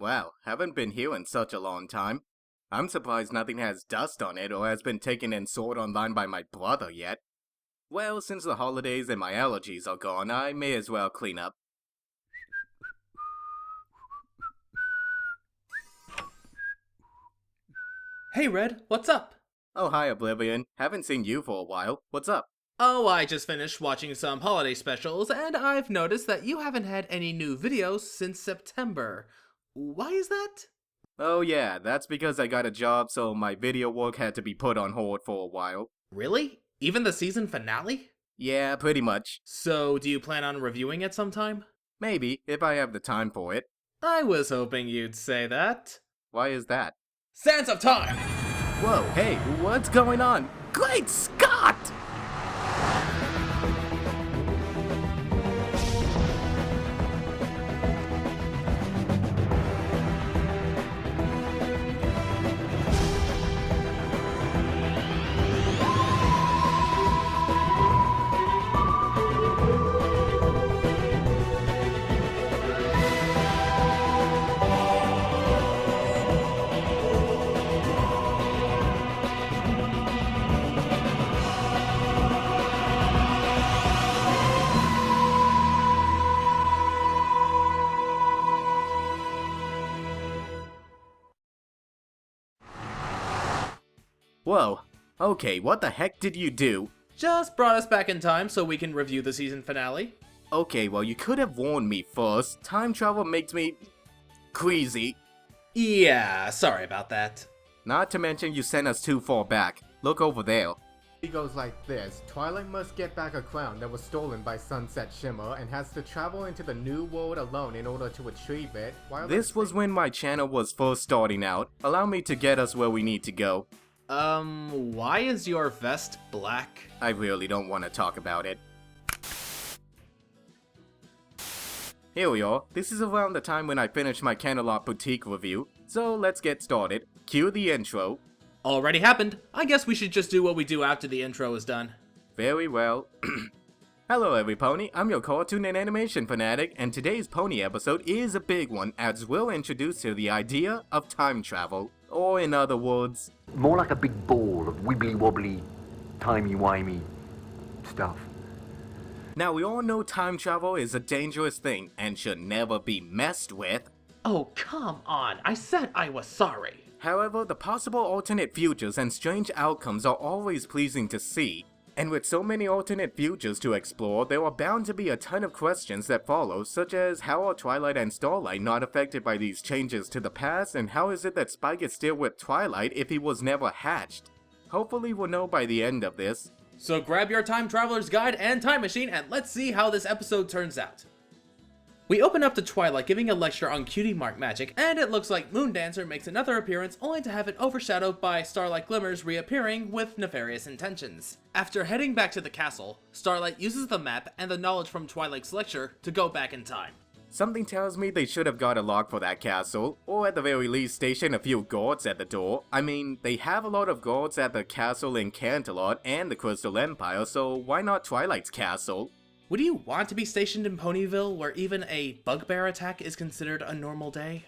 Wow, haven't been here in such a long time. I'm surprised nothing has dust on it or has been taken and stored online by my brother yet. Well, since the holidays and my allergies are gone, I may as well clean up. Hey Red, what's up? Oh, hi Oblivion. Haven't seen you for a while. What's up? Oh, I just finished watching some holiday specials, and I've noticed that you haven't had any new videos since September. Why is that? Oh yeah, that's because I got a job, so my video work had to be put on hold for a while. Really? Even the season finale? Yeah, pretty much. So, do you plan on reviewing it sometime? Maybe, if I have the time for it. I was hoping you'd say that. Why is that? Sands of Time! Whoa, hey, what's going on? Great Scott! Whoa, okay, what the heck did you do? Just brought us back in time so we can review the season finale. Okay, well you could have warned me first. Time travel makes me... queasy. Yeah, sorry about that. Not to mention you sent us too far back. Look over there. It goes like this. Twilight must get back a crown that was stolen by Sunset Shimmer and has to travel into the new world alone in order to retrieve it. This was when my channel was first starting out. Allow me to get us where we need to go. Why is your vest black? I really don't want to talk about it. Here we are. This is around the time when I finished my Canterlot Boutique review, so let's get started. Cue the intro. Already happened. I guess we should just do what we do after the intro is done. Very well. Hello everypony, I'm your cartoon and animation fanatic, and today's pony episode is a big one as we'll introduce you to the idea of time travel. Or in other words... more like a big ball of wibbly-wobbly, timey-wimey stuff. Now we all know time travel is a dangerous thing and should never be messed with. Oh, come on. I said I was sorry. However, the possible alternate futures and strange outcomes are always pleasing to see. And with so many alternate futures to explore, there are bound to be a ton of questions that follow, such as how are Twilight and Starlight not affected by these changes to the past, and how is it that Spike is still with Twilight if he was never hatched? Hopefully we'll know by the end of this. So grab your time traveler's guide and time machine and let's see how this episode turns out. We open up to Twilight giving a lecture on Cutie mark magic, and it looks like Moondancer makes another appearance only to have it overshadowed by Starlight Glimmers reappearing with nefarious intentions. After heading back to the castle, Starlight uses the map and the knowledge from Twilight's lecture to go back in time. Something tells me they should have got a lock for that castle, or at the very least station a few guards at the door. I mean, they have a lot of guards at the castle in Canterlot and the Crystal Empire, so why not Twilight's castle? Would you want to be stationed in Ponyville where even a bugbear attack is considered a normal day?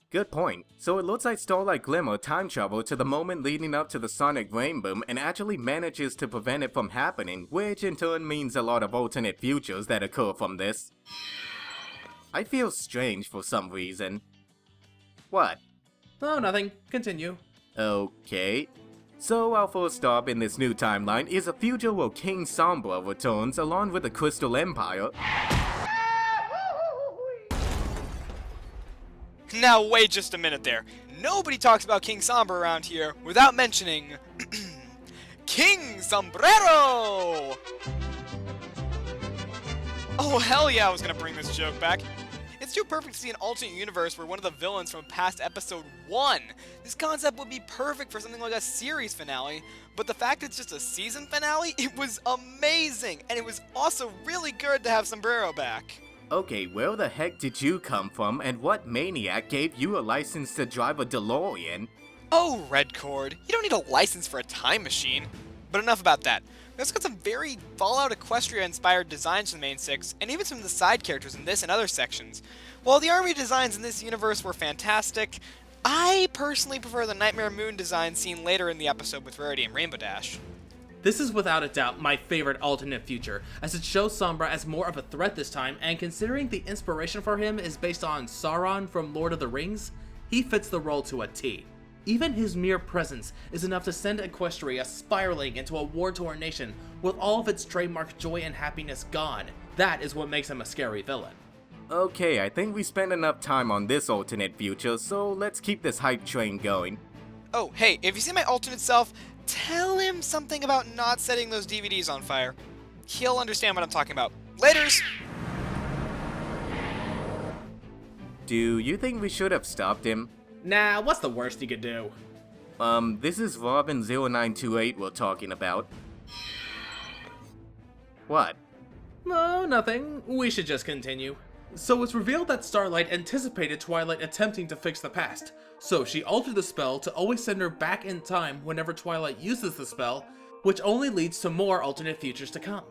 Good point. So it looks like Starlight Glimmer time traveled to the moment leading up to the Sonic Rain Boom and actually manages to prevent it from happening, which in turn means a lot of alternate futures that occur from this. I feel strange for some reason. What? Oh, nothing. Continue. Okay. So our first stop in this new timeline is a future where King Sombra returns along with the Crystal Empire. Now wait just a minute there. Nobody talks about King Sombra around here without mentioning King Sombrero! Oh hell yeah, I was gonna bring this joke back. It's too perfect to see an alternate universe where one of the villains from past episode 1. This concept would be perfect for something like a series finale, but the fact it's just a season finale, it was amazing, and it was also really good to have Sombrero back. Okay, where the heck did you come from, and what maniac gave you a license to drive a DeLorean? Oh, Redcord, you don't need a license for a time machine. But enough about that. We also got some very Fallout Equestria-inspired designs from the main 6, and even some of the side characters in this and other sections. While the army designs in this universe were fantastic, I personally prefer the Nightmare Moon design seen later in the episode with Rarity and Rainbow Dash. This is without a doubt my favorite alternate future, as it shows Sombra as more of a threat this time, and considering the inspiration for him is based on Sauron from Lord of the Rings, he fits the role to a T. Even his mere presence is enough to send Equestria spiraling into a war-torn nation with all of its trademark joy and happiness gone. That is what makes him a scary villain. Okay, I think we spent enough time on this alternate future, so let's keep this hype train going. Oh, hey, if you see my alternate self, tell him something about not setting those DVDs on fire. He'll understand what I'm talking about. Laters! Do you think we should have stopped him? Nah, what's the worst he could do? This is Robin0928 we're talking about. What? No, nothing. We should just continue. So it's revealed that Starlight anticipated Twilight attempting to fix the past, so she altered the spell to always send her back in time whenever Twilight uses the spell, which only leads to more alternate futures to come.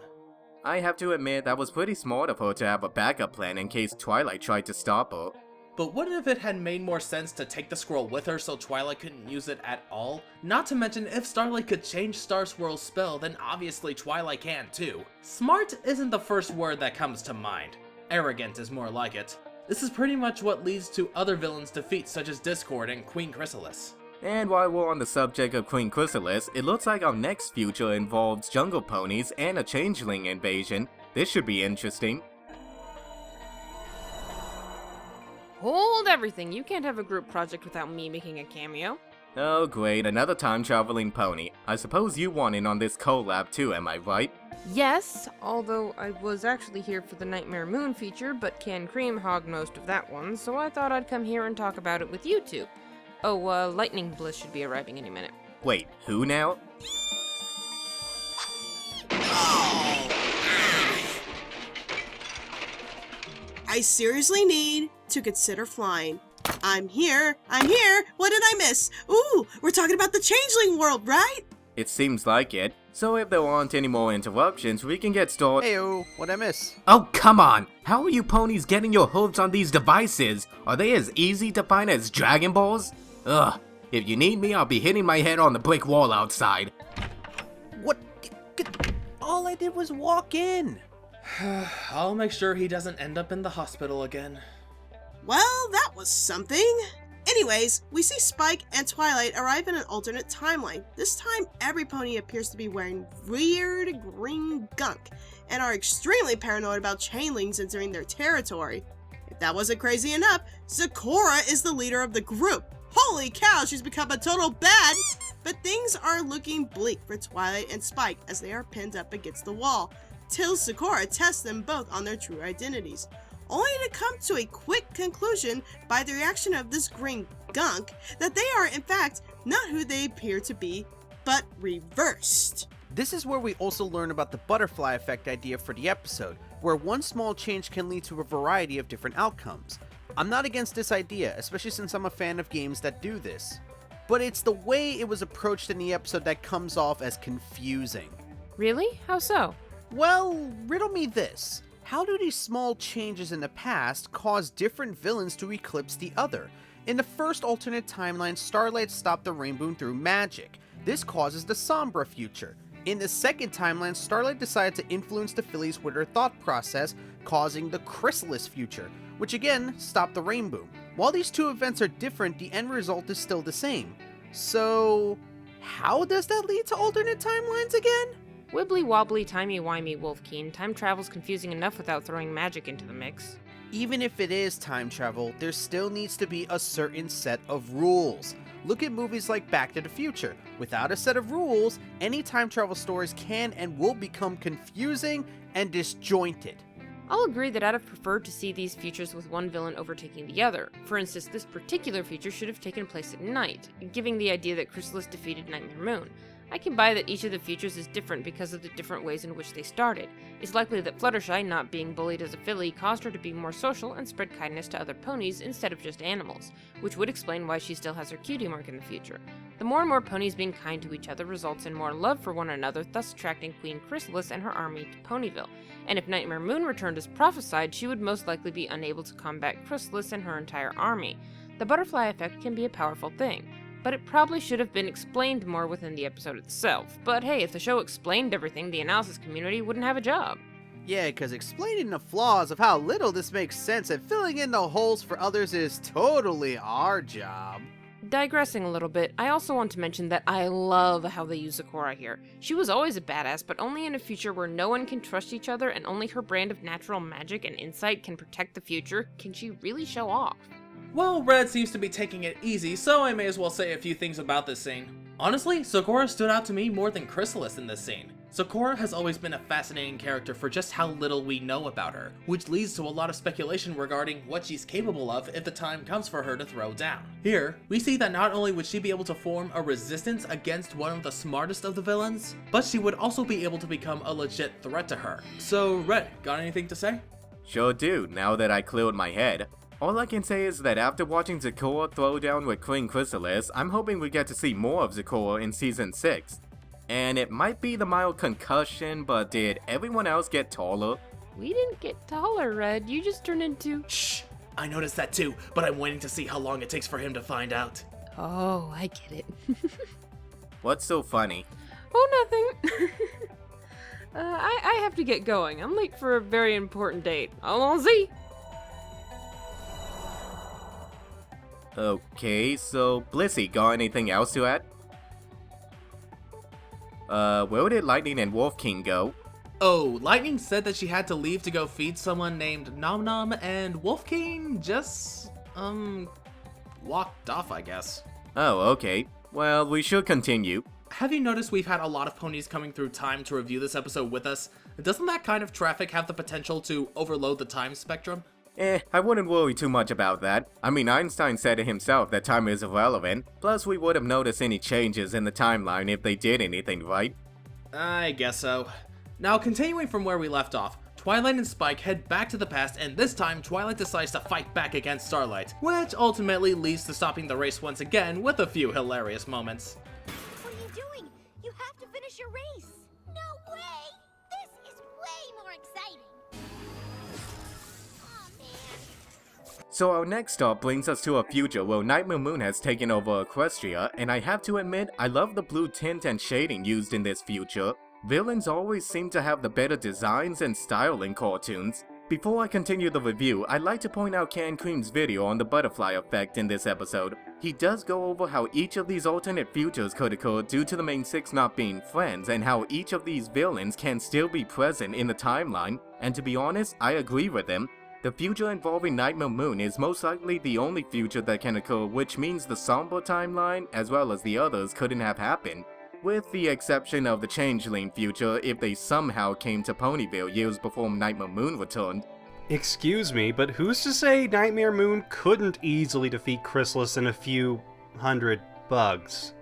I have to admit that was pretty smart of her to have a backup plan in case Twilight tried to stop her. But wouldn't if it had made more sense to take the scroll with her so Twilight couldn't use it at all? Not to mention, if Starlight could change Star Swirl's spell, then obviously Twilight can too. Smart isn't the first word that comes to mind. Arrogant is more like it. This is pretty much what leads to other villains' defeats such as Discord and Queen Chrysalis. And while we're on the subject of Queen Chrysalis, it looks like our next future involves jungle ponies and a changeling invasion. This should be interesting. Hold everything. You can't have a group project without me making a cameo. Oh great, another time-traveling pony. I suppose you want in on this collab too, am I right? Yes, although I was actually here for the Nightmare Moon feature, but Can Cream hogged most of that one, so I thought I'd come here and talk about it with you two. Oh, Lightning Bliss should be arriving any minute. Wait, who now? I seriously need to consider flying. I'm here, what did I miss? Ooh, we're talking about the changeling world, right? It seems like it. So if there aren't any more interruptions, we can get started. Heyo, what'd I miss? Oh, come on! How are you ponies getting your hooves on these devices? Are they as easy to find as Dragon Balls? Ugh, if you need me, I'll be hitting my head on the brick wall outside. What? All I did was walk in. I'll make sure he doesn't end up in the hospital again. Well, that was something. Anyways, we see Spike and Twilight arrive in an alternate timeline. This time, every pony appears to be wearing weird green gunk and are extremely paranoid about changelings entering their territory. If that wasn't crazy enough, Zecora is the leader of the group. Holy cow, she's become a total bad! But things are looking bleak for Twilight and Spike as they are pinned up against the wall, till Zecora tests them both on their true identities, only to come to a quick conclusion by the reaction of this green gunk that they are in fact not who they appear to be, but reversed. This is where we also learn about the butterfly effect idea for the episode, where one small change can lead to a variety of different outcomes. I'm not against this idea, especially since I'm a fan of games that do this, but it's the way it was approached in the episode that comes off as confusing. Really? How so? Well, riddle me this. How do these small changes in the past cause different villains to eclipse the other? In the first alternate timeline, Starlight stopped the rainbow through magic. This causes the Sombra future. In the second timeline, Starlight decided to influence the fillies with her thought process, causing the Chrysalis future, which again stopped the rainbow. While these two events are different, the end result is still the same. So, how does that lead to alternate timelines again? Wibbly wobbly, timey-wimey, Wolfkeen. Time travel's confusing enough without throwing magic into the mix. Even if it is time travel, there still needs to be a certain set of rules. Look at movies like Back to the Future. Without a set of rules, any time travel stories can and will become confusing and disjointed. I'll agree that I'd have preferred to see these futures with one villain overtaking the other. For instance, this particular future should have taken place at night, giving the idea that Chrysalis defeated Nightmare Moon. I can buy that each of the futures is different because of the different ways in which they started. It's likely that Fluttershy, not being bullied as a filly, caused her to be more social and spread kindness to other ponies instead of just animals, which would explain why she still has her cutie mark in the future. The more and more ponies being kind to each other results in more love for one another, thus attracting Queen Chrysalis and her army to Ponyville. And if Nightmare Moon returned as prophesied, she would most likely be unable to combat Chrysalis and her entire army. The butterfly effect can be a powerful thing, but it probably should have been explained more within the episode itself. But hey, if the show explained everything, the analysis community wouldn't have a job. Yeah, because explaining the flaws of how little this makes sense and filling in the holes for others is totally our job. Digressing a little bit, I also want to mention that I love how they use Zecora here. She was always a badass, but only in a future where no one can trust each other and only her brand of natural magic and insight can protect the future can she really show off. Well, Red seems to be taking it easy, so I may as well say a few things about this scene. Honestly, Zecora stood out to me more than Chrysalis in this scene. Zecora has always been a fascinating character for just how little we know about her, which leads to a lot of speculation regarding what she's capable of if the time comes for her to throw down. Here, we see that not only would she be able to form a resistance against one of the smartest of the villains, but she would also be able to become a legit threat to her. So, Red, got anything to say? Sure do, now that I cleared my head. All I can say is that after watching Zecora throw down with Queen Chrysalis, I'm hoping we get to see more of Zecora in Season 6. And it might be the mild concussion, but did everyone else get taller? We didn't get taller, Red. You just turned into... Shh! I noticed that too, but I'm waiting to see how long it takes for him to find out. Oh, I get it. What's so funny? Oh, nothing. I have to get going. I'm late for a very important date. Allons-y! Okay, so Blissy, got anything else to add? Where did Lightning and Wolfkeen go? Oh, Lightning said that she had to leave to go feed someone named Nom Nom, and Wolfkeen just, walked off, I guess. Oh, okay. Well, we should continue. Have you noticed we've had a lot of ponies coming through time to review this episode with us? Doesn't that kind of traffic have the potential to overload the time spectrum? I wouldn't worry too much about that. I mean, Einstein said it himself that time is irrelevant. Plus, we would have noticed any changes in the timeline if they did anything, right? I guess so. Now, continuing from where we left off, Twilight and Spike head back to the past, and this time Twilight decides to fight back against Starlight, which ultimately leads to stopping the race once again with a few hilarious moments. What are you doing? You have to finish your race. No way! This is way more exciting. So our next stop brings us to a future where Nightmare Moon has taken over Equestria, and I have to admit, I love the blue tint and shading used in this future. Villains always seem to have the better designs and style in cartoons. Before I continue the review, I'd like to point out Can Cream's video on the butterfly effect in this episode. He does go over how each of these alternate futures could occur due to the main six not being friends, and how each of these villains can still be present in the timeline, and to be honest, I agree with him. The future involving Nightmare Moon is most likely the only future that can occur, which means the Sombra timeline, as well as the others, couldn't have happened. With the exception of the changeling future if they somehow came to Ponyville years before Nightmare Moon returned. Excuse me, but who's to say Nightmare Moon couldn't easily defeat Chrysalis and a few hundred bugs?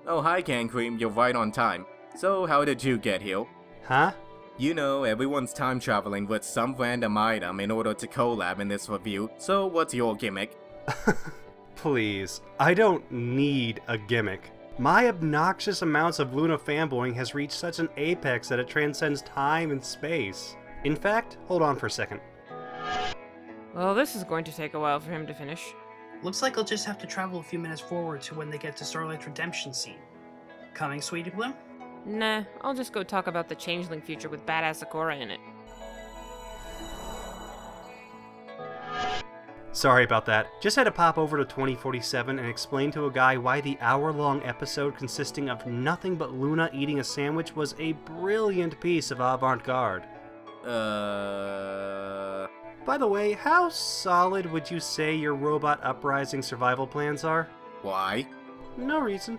Oh hi Can Cream, you're right on time. So how did you get here? Huh? You know, everyone's time traveling with some random item in order to collab in this review, so what's your gimmick? Please, I don't need a gimmick. My obnoxious amounts of Luna fanboying has reached such an apex that it transcends time and space. In fact, hold on for a second. Well, this is going to take a while for him to finish. Looks like I'll just have to travel a few minutes forward to when they get to Starlight's redemption scene. Coming, Sweetie Blue? Nah, I'll just go talk about the changeling future with badass Zecora in it. Sorry about that. Just had to pop over to 2047 and explain to a guy why the hour-long episode consisting of nothing but Luna eating a sandwich was a brilliant piece of avant-garde. By the way, how solid would you say your robot uprising survival plans are? Why? No reason.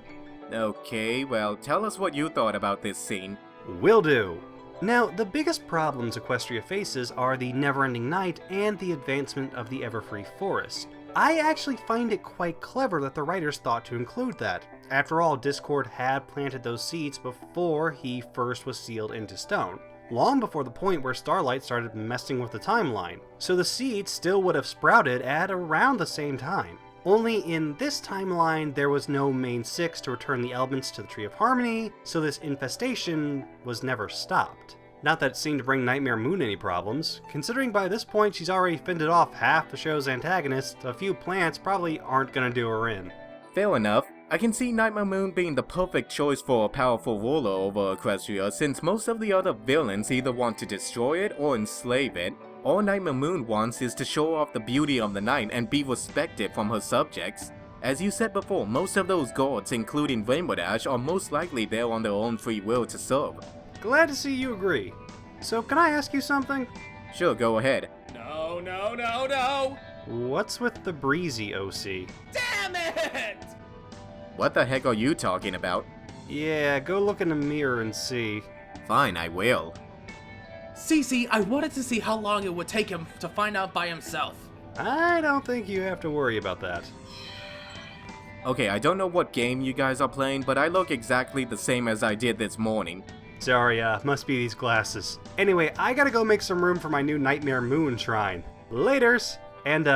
Okay, well, tell us what you thought about this scene. Will do. Now, the biggest problems Equestria faces are the never-ending night and the advancement of the Everfree Forest. I actually find it quite clever that the writers thought to include that. After all, Discord had planted those seeds before he first was sealed into stone, long before the point where Starlight started messing with the timeline, so the seeds still would have sprouted at around the same time. Only in this timeline, there was no main six to return the elements to the Tree of Harmony, so this infestation was never stopped. Not that it seemed to bring Nightmare Moon any problems. Considering by this point she's already fended off half the show's antagonists, a few plants probably aren't gonna do her in. Fair enough. I can see Nightmare Moon being the perfect choice for a powerful ruler over Equestria, since most of the other villains either want to destroy it or enslave it. All Nightmare Moon wants is to show off the beauty of the night and be respected from her subjects. As you said before, most of those gods, including Rainbow Dash, are most likely there on their own free will to serve. Glad to see you agree. So can I ask you something? Sure, go ahead. No, no, no, no! What's with the breezy OC? Damn it! What the heck are you talking about? Yeah, go look in the mirror and see. Fine, I will. Cece, I wanted to see how long it would take him to find out by himself. I don't think you have to worry about that. Okay, I don't know what game you guys are playing, but I look exactly the same as I did this morning. Sorry, must be these glasses. Anyway, I gotta go make some room for my new Nightmare Moon shrine. Laters! And,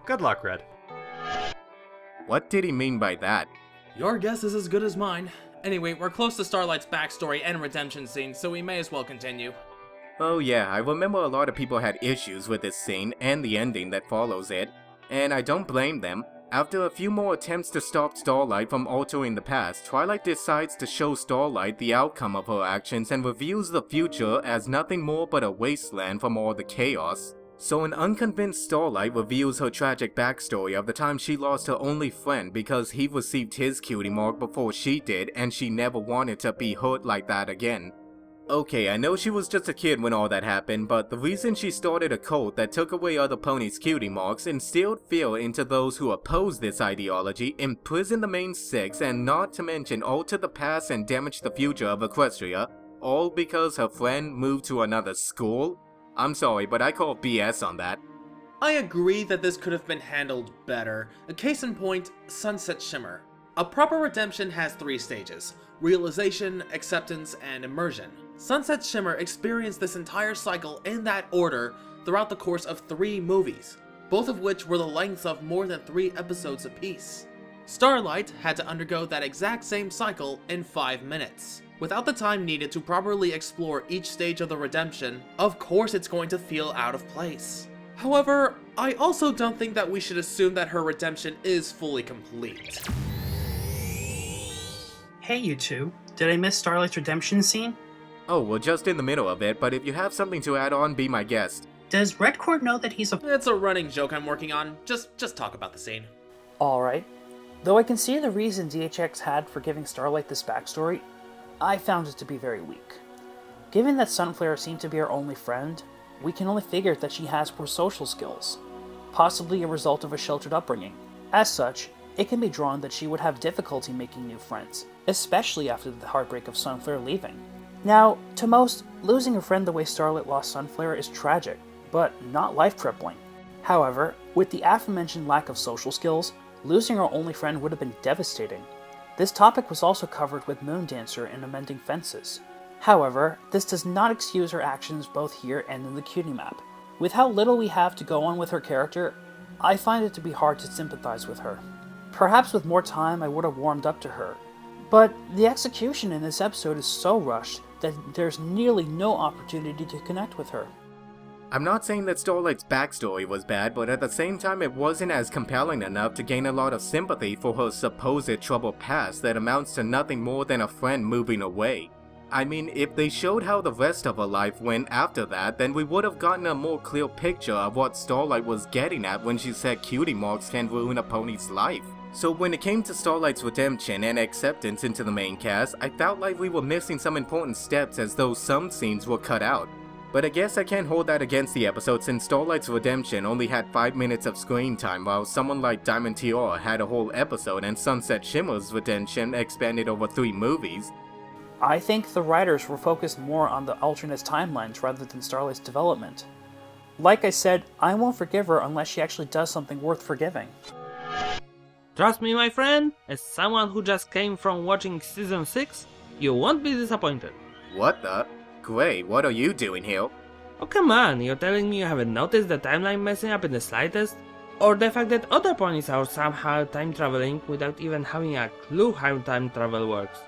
good luck, Red. What did he mean by that? Your guess is as good as mine. Anyway, we're close to Starlight's backstory and redemption scene, so we may as well continue. Oh yeah, I remember a lot of people had issues with this scene and the ending that follows it, and I don't blame them. After a few more attempts to stop Starlight from altering the past, Twilight decides to show Starlight the outcome of her actions and reveals the future as nothing more but a wasteland from all the chaos. So an unconvinced Starlight reveals her tragic backstory of the time she lost her only friend because he received his cutie mark before she did and she never wanted to be hurt like that again. Okay, I know she was just a kid when all that happened, but the reason she started a cult that took away other ponies' cutie marks instilled fear into those who opposed this ideology, imprisoned the main six, and not to mention altered the past and damaged the future of Equestria, all because her friend moved to another school? I'm sorry, but I call BS on that. I agree that this could have been handled better. A case in point, Sunset Shimmer. A proper redemption has 3 stages: realization, acceptance, and immersion. Sunset Shimmer experienced this entire cycle in that order throughout the course of 3 movies, both of which were the lengths of more than 3 episodes apiece. Starlight had to undergo that exact same cycle in 5 minutes. Without the time needed to properly explore each stage of the redemption, of course it's going to feel out of place. However, I also don't think that we should assume that her redemption is fully complete. Hey, you two. Did I miss Starlight's redemption scene? Oh, we're just in the middle of it, but if you have something to add on, be my guest. Does Redcord know that he's a... It's a running joke I'm working on. Just talk about the scene. Alright. Though I can see the reason DHX had for giving Starlight this backstory, I found it to be very weak. Given that Sunflare seemed to be her only friend, we can only figure that she has poor social skills, possibly a result of a sheltered upbringing. As such, it can be drawn that she would have difficulty making new friends, especially after the heartbreak of Sunflare leaving. Now, to most, losing a friend the way Starlight lost Sunflare is tragic, but not life-crippling. However, with the aforementioned lack of social skills, losing her only friend would have been devastating. This topic was also covered with Moondancer in Amending Fences. However, this does not excuse her actions both here and in the Cutie map. With how little we have to go on with her character, I find it to be hard to sympathize with her. Perhaps with more time I would have warmed up to her, but the execution in this episode is so rushed that there's nearly no opportunity to connect with her. I'm not saying that Starlight's backstory was bad, but at the same time it wasn't as compelling enough to gain a lot of sympathy for her supposed troubled past that amounts to nothing more than a friend moving away. I mean, if they showed how the rest of her life went after that, then we would have gotten a more clear picture of what Starlight was getting at when she said cutie marks can ruin a pony's life. So when it came to Starlight's redemption and acceptance into the main cast, I felt like we were missing some important steps as though some scenes were cut out. But I guess I can't hold that against the episode since Starlight's redemption only had 5 minutes of screen time while someone like Diamond Tiara had a whole episode and Sunset Shimmer's redemption expanded over 3 movies. I think the writers were focused more on the alternate timelines rather than Starlight's development. Like I said, I won't forgive her unless she actually does something worth forgiving. Trust me, my friend, as someone who just came from watching Season 6, you won't be disappointed. What the? Grey, what are you doing here? Oh come on, you're telling me you haven't noticed the timeline messing up in the slightest? Or the fact that other ponies are somehow time traveling without even having a clue how time travel works.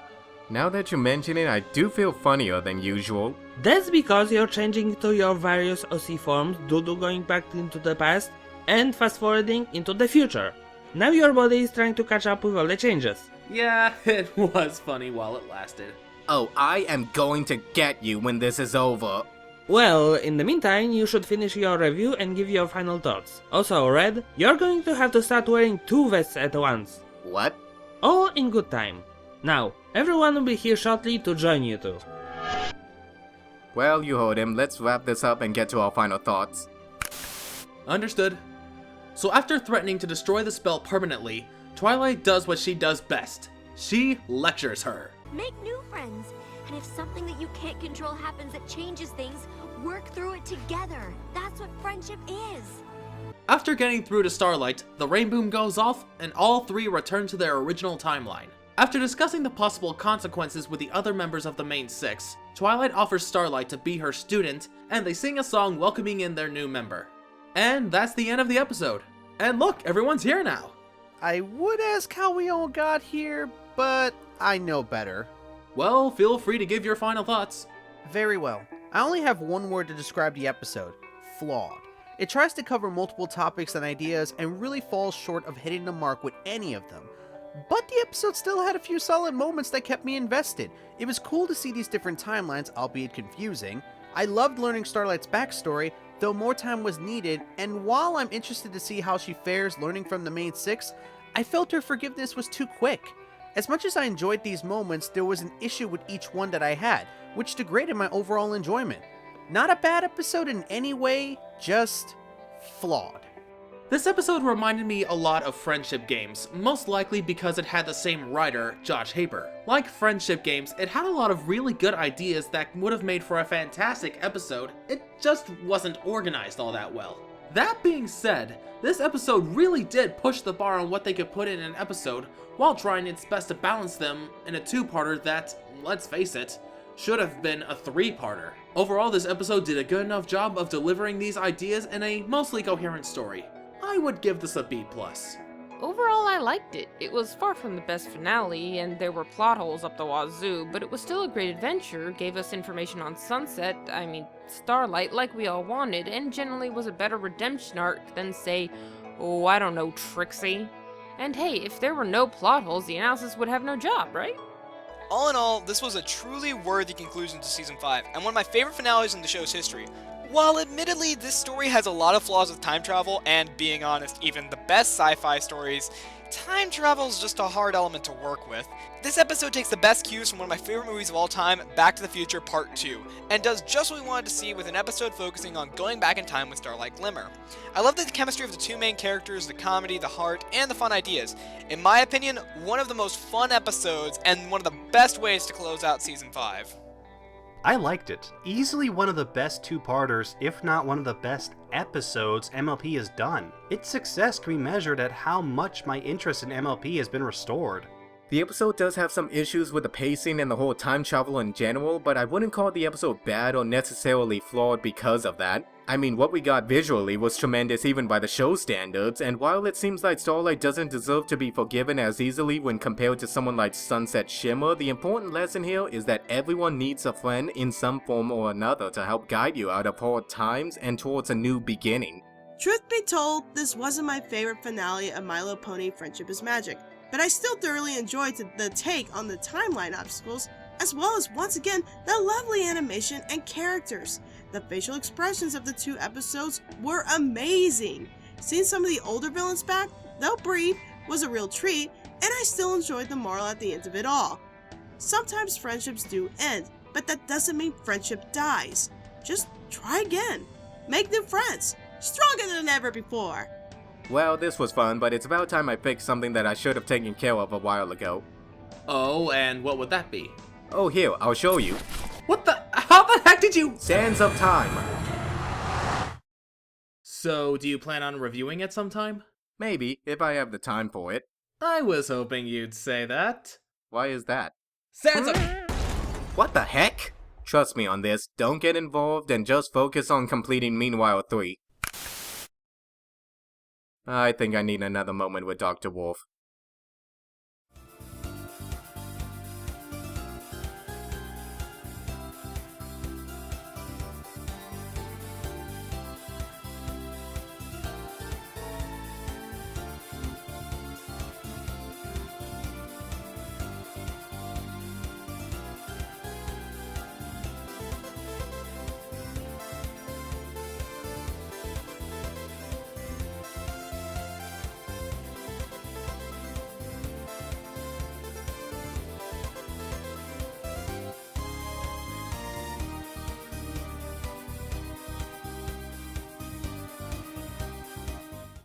Now that you mention it, I do feel funnier than usual. That's because you're changing to your various OC forms due to going back into the past and fast forwarding into the future. Now your body is trying to catch up with all the changes. Yeah, it was funny while it lasted. Oh, I am going to get you when this is over. Well, in the meantime, you should finish your review and give your final thoughts. Also, Red, you're going to have to start wearing 2 vests at once. What? All in good time. Now, everyone will be here shortly to join you two. Well, you heard him. Let's wrap this up and get to our final thoughts. Understood. So after threatening to destroy the spell permanently, Twilight does what she does best. She lectures her. Make new friends. And if something that you can't control happens that changes things, work through it together. That's what friendship is. After getting through to Starlight, the rainboom goes off, and all 3 return to their original timeline. After discussing the possible consequences with the other members of the main 6, Twilight offers Starlight to be her student, and they sing a song welcoming in their new member. And that's the end of the episode. And look, everyone's here now. I would ask how we all got here, but I know better. Well, feel free to give your final thoughts. Very well. I only have one word to describe the episode. Flawed. It tries to cover multiple topics and ideas and really falls short of hitting the mark with any of them. But the episode still had a few solid moments that kept me invested. It was cool to see these different timelines, albeit confusing. I loved learning Starlight's backstory, though more time was needed, and while I'm interested to see how she fares learning from the main 6, I felt her forgiveness was too quick. As much as I enjoyed these moments, there was an issue with each one that I had, which degraded my overall enjoyment. Not a bad episode in any way, just flawed. This episode reminded me a lot of Friendship Games, most likely because it had the same writer, Josh Haber. Like Friendship Games, it had a lot of really good ideas that would have made for a fantastic episode, it just wasn't organized all that well. That being said, this episode really did push the bar on what they could put in an episode, while trying its best to balance them in a 2-parter that, let's face it, should have been a 3-parter. Overall, this episode did a good enough job of delivering these ideas in a mostly coherent story. I would give this a B+. Overall, I liked it. It was far from the best finale, and there were plot holes up the wazoo, but it was still a great adventure, gave us information on Starlight, like we all wanted, and generally was a better redemption arc than, say, I don't know, Trixie. And hey, if there were no plot holes, the analysis would have no job, right? All in all, this was a truly worthy conclusion to Season 5, and one of my favorite finales in the show's history. While admittedly this story has a lot of flaws with time travel, and being honest, even the best sci-fi stories, time travel is just a hard element to work with. This episode takes the best cues from one of my favorite movies of all time, Back to the Future Part 2, and does just what we wanted to see with an episode focusing on going back in time with Starlight Glimmer. I love the chemistry of the 2 main characters, the comedy, the heart, and the fun ideas. In my opinion, one of the most fun episodes, and one of the best ways to close out Season 5. I liked it. Easily one of the best 2-parters, if not one of the best episodes MLP has done. Its success can be measured at how much my interest in MLP has been restored. The episode does have some issues with the pacing and the whole time travel in general, but I wouldn't call the episode bad or necessarily flawed because of that. I mean, what we got visually was tremendous even by the show standards, and while it seems like Starlight doesn't deserve to be forgiven as easily when compared to someone like Sunset Shimmer, the important lesson here is that everyone needs a friend in some form or another to help guide you out of hard times and towards a new beginning. Truth be told, this wasn't my favorite finale of My Little Pony Friendship is Magic, but I still thoroughly enjoyed the take on the timeline obstacles, as well as, once again, the lovely animation and characters. The facial expressions of the 2 episodes were amazing. Seeing some of the older villains back, though brief, was a real treat, and I still enjoyed the moral at the end of it all. Sometimes friendships do end, but that doesn't mean friendship dies. Just try again. Make new friends. Stronger than ever before. Well, this was fun, but it's about time I fixed something that I should have taken care of a while ago. Oh, and what would that be? Oh, here, I'll show you. How the heck did you? Sands of Time. So, do you plan on reviewing it sometime? Maybe, if I have the time for it. I was hoping you'd say that. Why is that? Sands of... What the heck? Trust me on this, don't get involved and just focus on completing Meanwhile 3. I think I need another moment with Dr. Wolf.